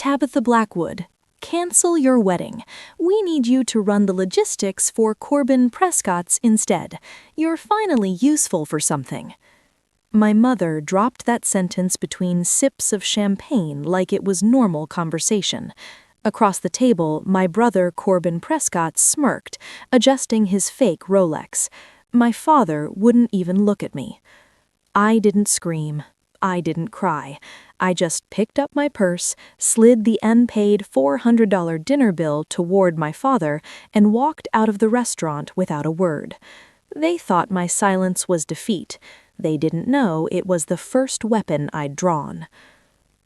Tabitha Blackwood, cancel your wedding. We need you to run the logistics for Corbin Prescott's instead. You're finally useful for something. My mother dropped that sentence between sips of champagne like it was normal conversation. Across the table, my brother Corbin Prescott smirked, adjusting his fake Rolex. My father wouldn't even look at me. I didn't scream. I didn't cry. I just picked up my purse, slid the unpaid $400 dinner bill toward my father, and walked out of the restaurant without a word. They thought my silence was defeat. They didn't know it was the first weapon I'd drawn.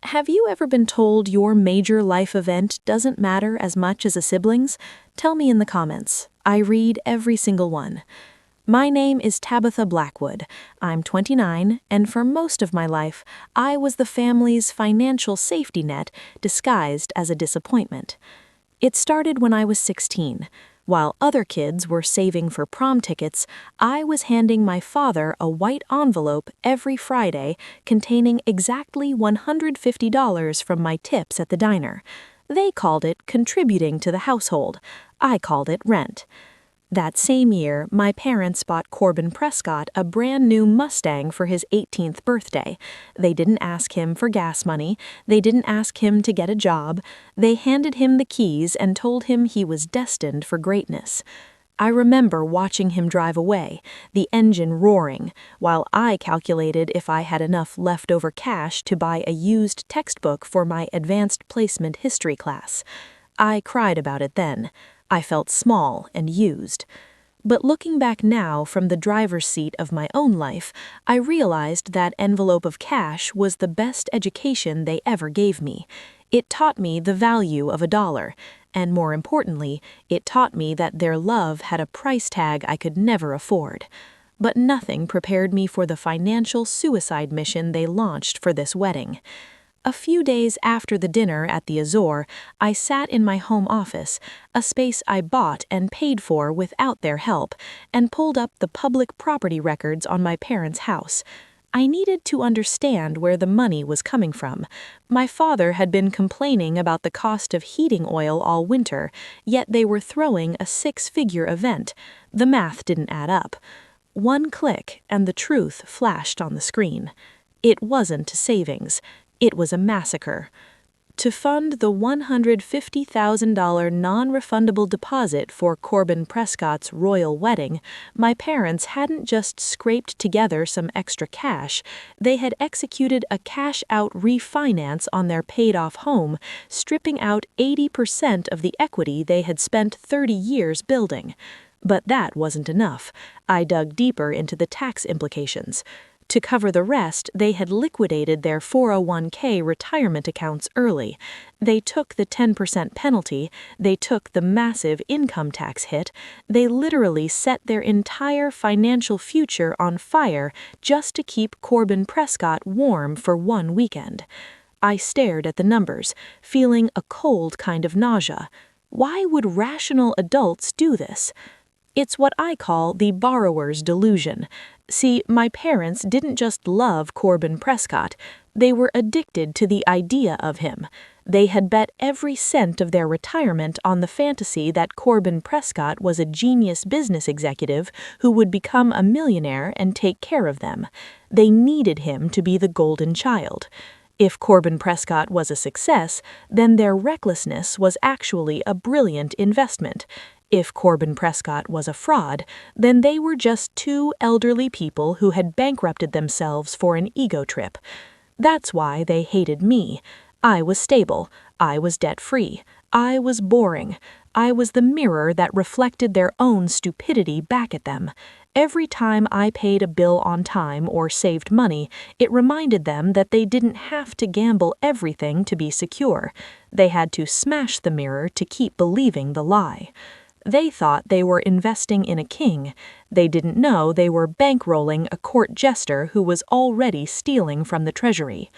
Have you ever been told your major life event doesn't matter as much as a sibling's? Tell me in the comments. I read every single one. My name is Tabitha Blackwood. I'm 29, and for most of my life, I was the family's financial safety net disguised as a disappointment. It started when I was 16. While other kids were saving for prom tickets, I was handing my father a white envelope every Friday containing exactly $150 from my tips at the diner. They called it contributing to the household. I called it rent. That same year, my parents bought Corbin Prescott a brand new Mustang for his 18th birthday. They didn't ask him for gas money. They didn't ask him to get a job. They handed him the keys and told him he was destined for greatness. I remember watching him drive away, the engine roaring, while I calculated if I had enough leftover cash to buy a used textbook for my advanced placement history class. I cried about it then. I felt small and used. But looking back now from the driver's seat of my own life, I realized that envelope of cash was the best education they ever gave me. It taught me the value of $1, and more importantly, it taught me that their love had a price tag I could never afford. But nothing prepared me for the financial suicide mission they launched for this wedding. A few days after the dinner at the Azor, I sat in my home office, a space I bought and paid for without their help, and pulled up the public property records on my parents' house. I needed to understand where the money was coming from. My father had been complaining about the cost of heating oil all winter, yet they were throwing a 6-figure event. The math didn't add up. One click, and the truth flashed on the screen. It wasn't a savings. It was a massacre. To fund the $150,000 non-refundable deposit for Corbin Prescott's royal wedding, my parents hadn't just scraped together some extra cash, they had executed a cash-out refinance on their paid-off home, stripping out 80% of the equity they had spent 30 years building. But that wasn't enough. I dug deeper into the tax implications. To cover the rest, they had liquidated their 401k retirement accounts early. They took the 10% penalty, they took the massive income tax hit, they literally set their entire financial future on fire just to keep Corbin Prescott warm for one weekend. I stared at the numbers, feeling a cold kind of nausea. Why would rational adults do this? It's what I call the borrower's delusion. See, my parents didn't just love Corbin Prescott, they were addicted to the idea of him. They had bet every cent of their retirement on the fantasy that Corbin Prescott was a genius business executive who would become a millionaire and take care of them. They needed him to be the golden child. If Corbin Prescott was a success, then their recklessness was actually a brilliant investment. If Corbin Prescott was a fraud, then they were just two elderly people who had bankrupted themselves for an ego trip. That's why they hated me. I was stable. I was debt-free. I was boring. I was the mirror that reflected their own stupidity back at them. Every time I paid a bill on time or saved money, it reminded them that they didn't have to gamble everything to be secure. They had to smash the mirror to keep believing the lie. They thought they were investing in a king. They didn't know they were bankrolling a court jester who was already stealing from the treasury.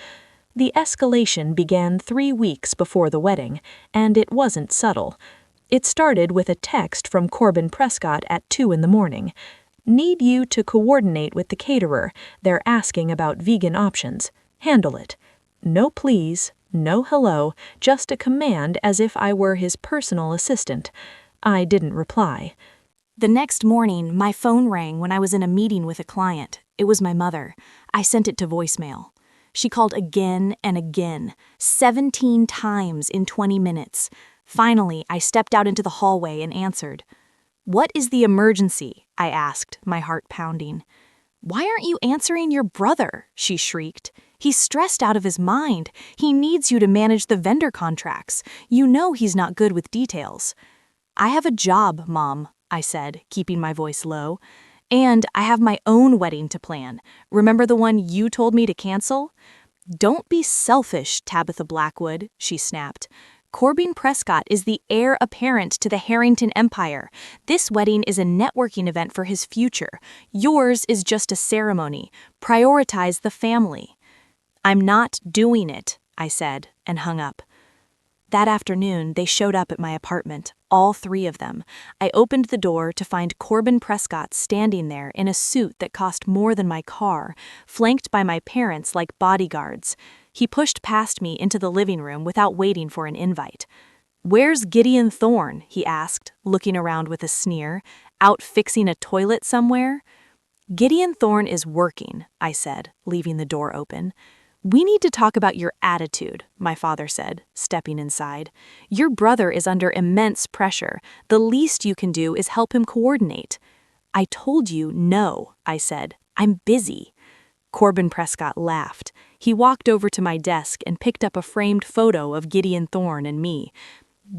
The escalation began 3 weeks before the wedding, and it wasn't subtle. It started with a text from Corbin Prescott at 2 in the morning. "Need you to coordinate with the caterer. They're asking about vegan options. Handle it." No please, No hello, just a command as if I were his personal assistant. I didn't reply. The next morning, my phone rang when I was in a meeting with a client. It was my mother. I sent it to voicemail. She called again and again, 17 times in 20 minutes. Finally, I stepped out into the hallway and answered. "What is the emergency?" I asked, my heart pounding. "Why aren't you answering your brother?" she shrieked. "He's stressed out of his mind. He needs you to manage the vendor contracts. You know he's not good with details." "I have a job, Mom," I said, keeping my voice low. "And I have my own wedding to plan. Remember the one you told me to cancel?" "Don't be selfish, Tabitha Blackwood," she snapped. "Corbin Prescott is the heir apparent to the Harrington Empire. This wedding is a networking event for his future. Yours is just a ceremony. Prioritize the family." "I'm not doing it," I said, and hung up. That afternoon, they showed up at my apartment, all three of them. I opened the door to find Corbin Prescott standing there in a suit that cost more than my car, flanked by my parents like bodyguards. He pushed past me into the living room without waiting for an invite. "Where's Gideon Thorne?" he asked, looking around with a sneer. "Out fixing a toilet somewhere?" "Gideon Thorne is working," I said, leaving the door open. "We need to talk about your attitude," my father said, stepping inside. "Your brother is under immense pressure. The least you can do is help him coordinate." "I told you no," I said. "I'm busy." Corbin Prescott laughed. He walked over to my desk and picked up a framed photo of Gideon Thorne and me.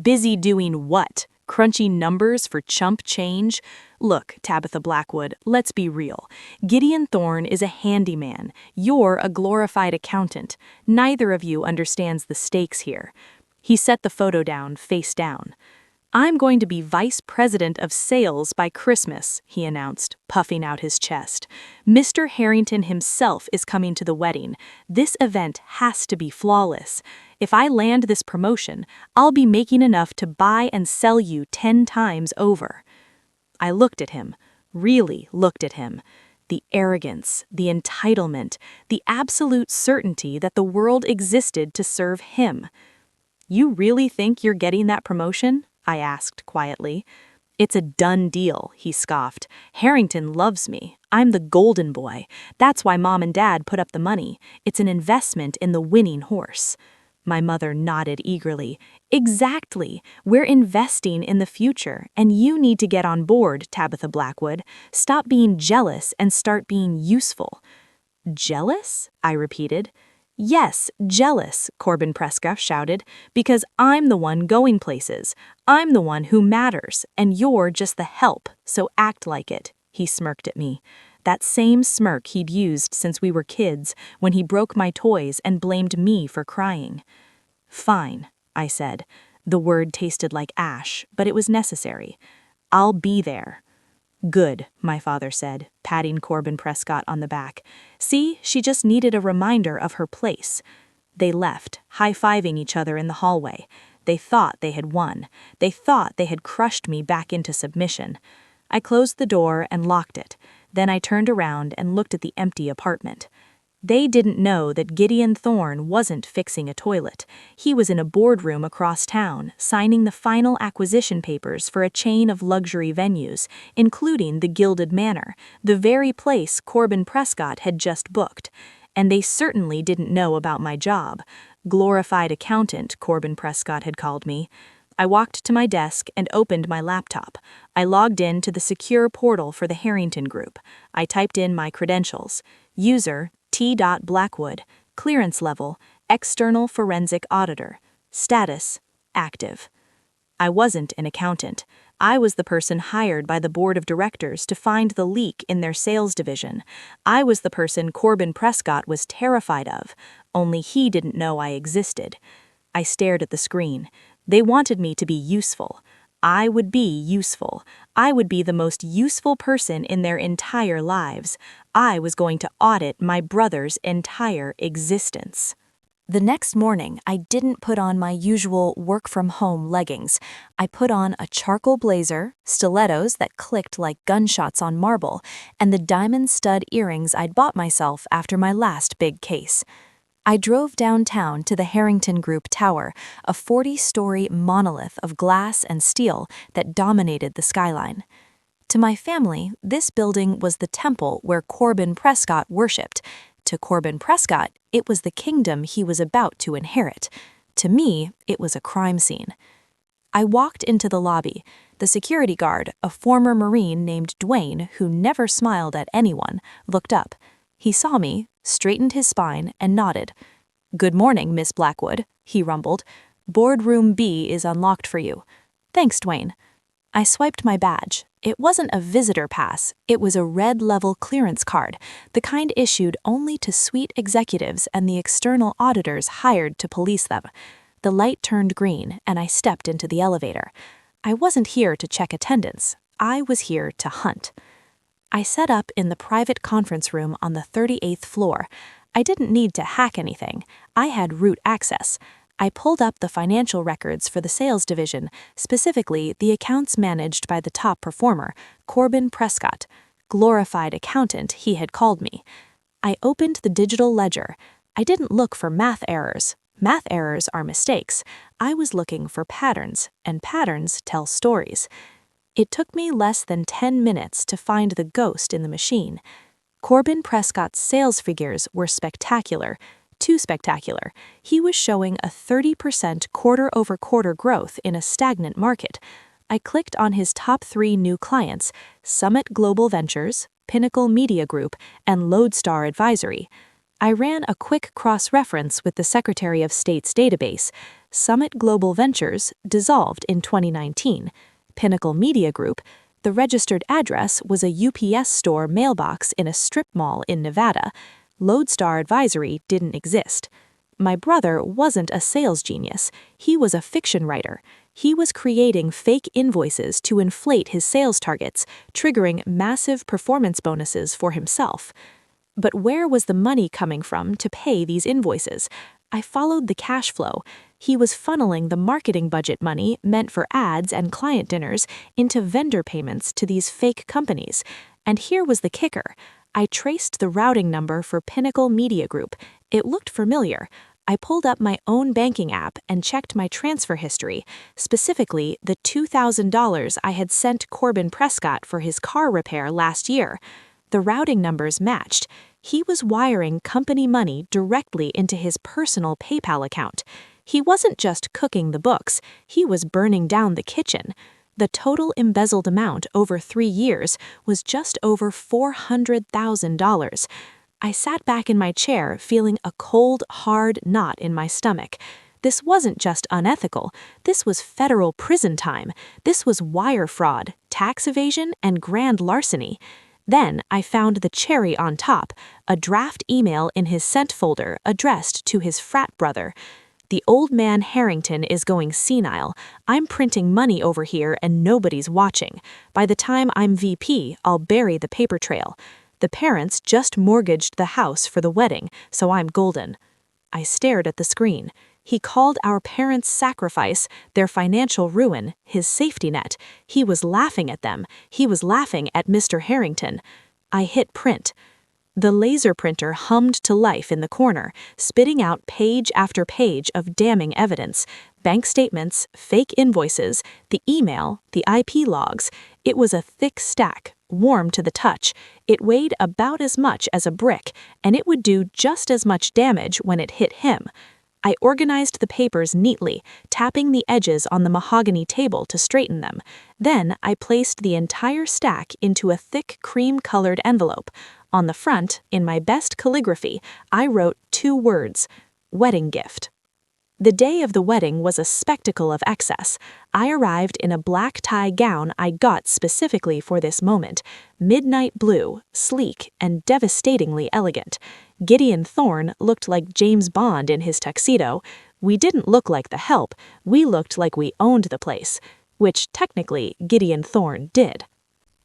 "Busy doing what? Crunching numbers for chump change? Look, Tabitha Blackwood, let's be real. Gideon Thorne is a handyman. You're a glorified accountant. Neither of you understands the stakes here." He set the photo down, face down. "I'm going to be vice president of sales by Christmas," he announced, puffing out his chest. "Mr. Harrington himself is coming to the wedding. This event has to be flawless. If I land this promotion, I'll be making enough to buy and sell you 10 times over." I looked at him, really looked at him. The arrogance, the entitlement, the absolute certainty that the world existed to serve him. "You really think you're getting that promotion?" I asked quietly. "It's a done deal," he scoffed. "Harrington loves me. I'm the golden boy. That's why Mom and Dad put up the money. It's an investment in the winning horse." My mother nodded eagerly. "Exactly. We're investing in the future, and you need to get on board, Tabitha Blackwood. Stop being jealous and start being useful." "Jealous?" I repeated. "Yes, jealous," Corbin Prescott shouted, "because I'm the one going places. I'm the one who matters, and you're just the help, so act like it." He smirked at me. That same smirk he'd used since we were kids, when he broke my toys and blamed me for crying. "Fine," I said. The word tasted like ash, but it was necessary. "I'll be there." "Good," my father said, patting Corbin Prescott on the back. "See, she just needed a reminder of her place." They left, high-fiving each other in the hallway. They thought they had won. They thought they had crushed me back into submission. I closed the door and locked it. Then I turned around and looked at the empty apartment. They didn't know that Gideon Thorne wasn't fixing a toilet. He was in a boardroom across town, signing the final acquisition papers for a chain of luxury venues, including the Gilded Manor, the very place Corbin Prescott had just booked. And they certainly didn't know about my job. Glorified accountant, Corbin Prescott had called me. I walked to my desk and opened my laptop. I logged in to the secure portal for the Harrington Group. I typed in my credentials. User T. Blackwood, clearance level, external forensic auditor, status, active. I wasn't an accountant. I was the person hired by the board of directors to find the leak in their sales division. I was the person Corbin Prescott was terrified of, only he didn't know I existed. I stared at the screen. They wanted me to be useful. I would be useful. I would be the most useful person in their entire lives. I was going to audit my brother's entire existence. The next morning, I didn't put on my usual work-from-home leggings. I put on a charcoal blazer, stilettos that clicked like gunshots on marble, and the diamond stud earrings I'd bought myself after my last big case. I drove downtown to the Harrington Group Tower, a 40-story monolith of glass and steel that dominated the skyline. To my family, this building was the temple where Corbin Prescott worshipped. To Corbin Prescott, it was the kingdom he was about to inherit. To me, it was a crime scene. I walked into the lobby. The security guard, a former Marine named Dwayne, who never smiled at anyone, looked up. He saw me, straightened his spine, and nodded. "Good morning, Miss Blackwood," he rumbled. "Boardroom B is unlocked for you." "Thanks, Dwayne." I swiped my badge. It wasn't a visitor pass, it was a red-level clearance card, the kind issued only to suite executives and the external auditors hired to police them. The light turned green, and I stepped into the elevator. I wasn't here to check attendance. I was here to hunt. I set up in the private conference room on the 38th floor. I didn't need to hack anything. I had root access. I pulled up the financial records for the sales division, specifically the accounts managed by the top performer, Corbin Prescott. Glorified accountant, he had called me. I opened the digital ledger. I didn't look for math errors. Math errors are mistakes. I was looking for patterns, and patterns tell stories. It took me less than 10 minutes to find the ghost in the machine. Corbin Prescott's sales figures were spectacular. Too spectacular. He was showing a 30% quarter-over-quarter growth in a stagnant market. I clicked on his top 3 new clients, Summit Global Ventures, Pinnacle Media Group, and Lodestar Advisory. I ran a quick cross-reference with the Secretary of State's database. Summit Global Ventures dissolved in 2019. Pinnacle Media Group, the registered address was a UPS store mailbox in a strip mall in Nevada. Lodestar Advisory didn't exist. My brother wasn't a sales genius. He was a fiction writer. He was creating fake invoices to inflate his sales targets, triggering massive performance bonuses for himself. But where was the money coming from to pay these invoices? I followed the cash flow. He was funneling the marketing budget money meant for ads and client dinners into vendor payments to these fake companies. And here was the kicker. I traced the routing number for Pinnacle Media Group. It looked familiar. I pulled up my own banking app and checked my transfer history, specifically the $2,000 I had sent Corbin Prescott for his car repair last year. The routing numbers matched. He was wiring company money directly into his personal PayPal account. He wasn't just cooking the books, he was burning down the kitchen. The total embezzled amount over 3 years was just over $400,000. I sat back in my chair feeling a cold, hard knot in my stomach. This wasn't just unethical, this was federal prison time. This was wire fraud, tax evasion, and grand larceny. Then I found the cherry on top, a draft email in his sent folder addressed to his frat brother. "The old man Harrington is going senile. I'm printing money over here and nobody's watching. By the time I'm VP, I'll bury the paper trail. The parents just mortgaged the house for the wedding, so I'm golden." I stared at the screen. He called our parents' sacrifice, their financial ruin, his safety net. He was laughing at them. He was laughing at Mr. Harrington. I hit print. The laser printer hummed to life in the corner, spitting out page after page of damning evidence. Bank statements, fake invoices, the email, the IP logs. It was a thick stack, warm to the touch. It weighed about as much as a brick, and it would do just as much damage when it hit him. I organized the papers neatly, tapping the edges on the mahogany table to straighten them. Then I placed the entire stack into a thick cream-colored envelope. On the front, in my best calligraphy, I wrote 2 words: wedding gift. The day of the wedding was a spectacle of excess. I arrived in a black tie gown I got specifically for this moment, midnight blue, sleek, and devastatingly elegant. Gideon Thorne looked like James Bond in his tuxedo. We didn't look like the help, we looked like we owned the place, which technically Gideon Thorne did.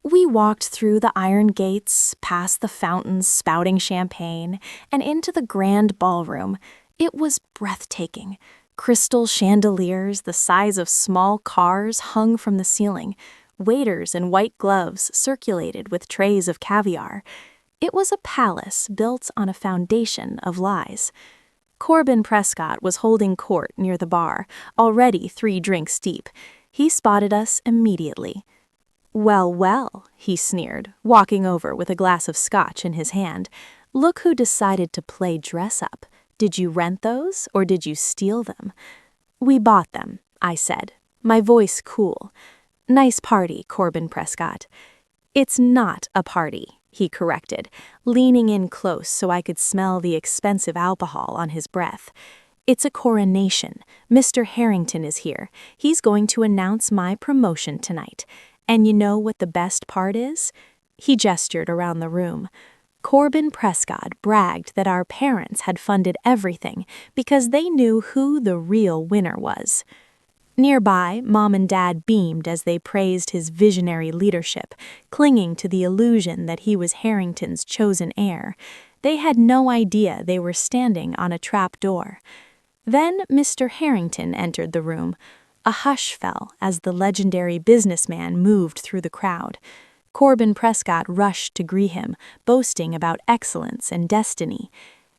We walked through the iron gates, past the fountains spouting champagne, and into the grand ballroom. It was breathtaking. Crystal chandeliers the size of small cars hung from the ceiling. Waiters in white gloves circulated with trays of caviar. It was a palace built on a foundation of lies. Corbin Prescott was holding court near the bar, already 3 drinks deep. He spotted us immediately. "Well, well," he sneered, walking over with a glass of scotch in his hand. "Look who decided to play dress-up. Did you rent those, or did you steal them?" "We bought them," I said, my voice cool. "Nice party, Corbin Prescott." "It's not a party," he corrected, leaning in close so I could smell the expensive alcohol on his breath. "It's a coronation. Mr. Harrington is here. He's going to announce my promotion tonight. And you know what the best part is?" He gestured around the room. Corbin Prescott bragged that our parents had funded everything because they knew who the real winner was. Nearby, Mom and Dad beamed as they praised his visionary leadership, clinging to the illusion that he was Harrington's chosen heir. They had no idea they were standing on a trap door. Then Mr. Harrington entered the room. A hush fell as the legendary businessman moved through the crowd. Corbin Prescott rushed to greet him, boasting about excellence and destiny.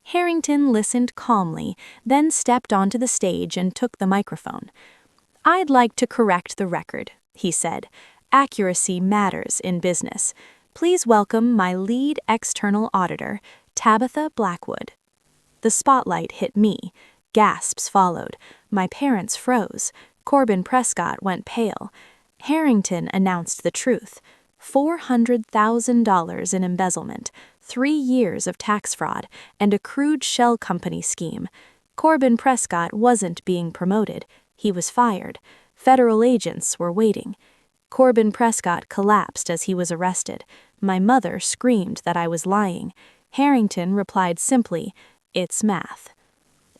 Harrington listened calmly, then stepped onto the stage and took the microphone. "I'd like to correct the record," he said. "Accuracy matters in business. Please welcome my lead external auditor, Tabitha Blackwood." The spotlight hit me. Gasps followed. My parents froze. Corbin Prescott went pale. Harrington announced the truth. $400,000 in embezzlement, 3 years of tax fraud, and a crude shell company scheme. Corbin Prescott wasn't being promoted. He was fired. Federal agents were waiting. Corbin Prescott collapsed as he was arrested. My mother screamed that I was lying. Harrington replied simply, "It's math."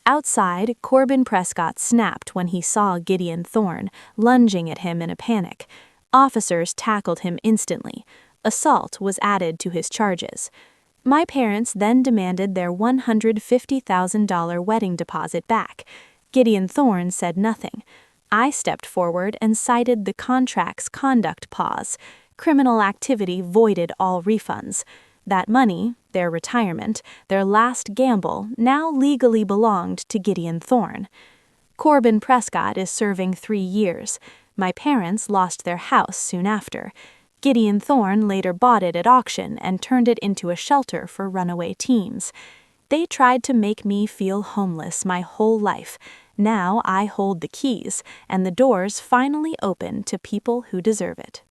Outside, Corbin Prescott snapped when he saw Gideon Thorne, lunging at him in a panic. Officers tackled him instantly. Assault was added to his charges. My parents then demanded their $150,000 wedding deposit back. Gideon Thorne said nothing. I stepped forward and cited the contract's conduct pause. Criminal activity voided all refunds. That money, their retirement, their last gamble, now legally belonged to Gideon Thorne. Corbin Prescott is serving 3 years. My parents lost their house soon after. Gideon Thorne later bought it at auction and turned it into a shelter for runaway teens. They tried to make me feel homeless my whole life. Now I hold the keys, and the doors finally open to people who deserve it.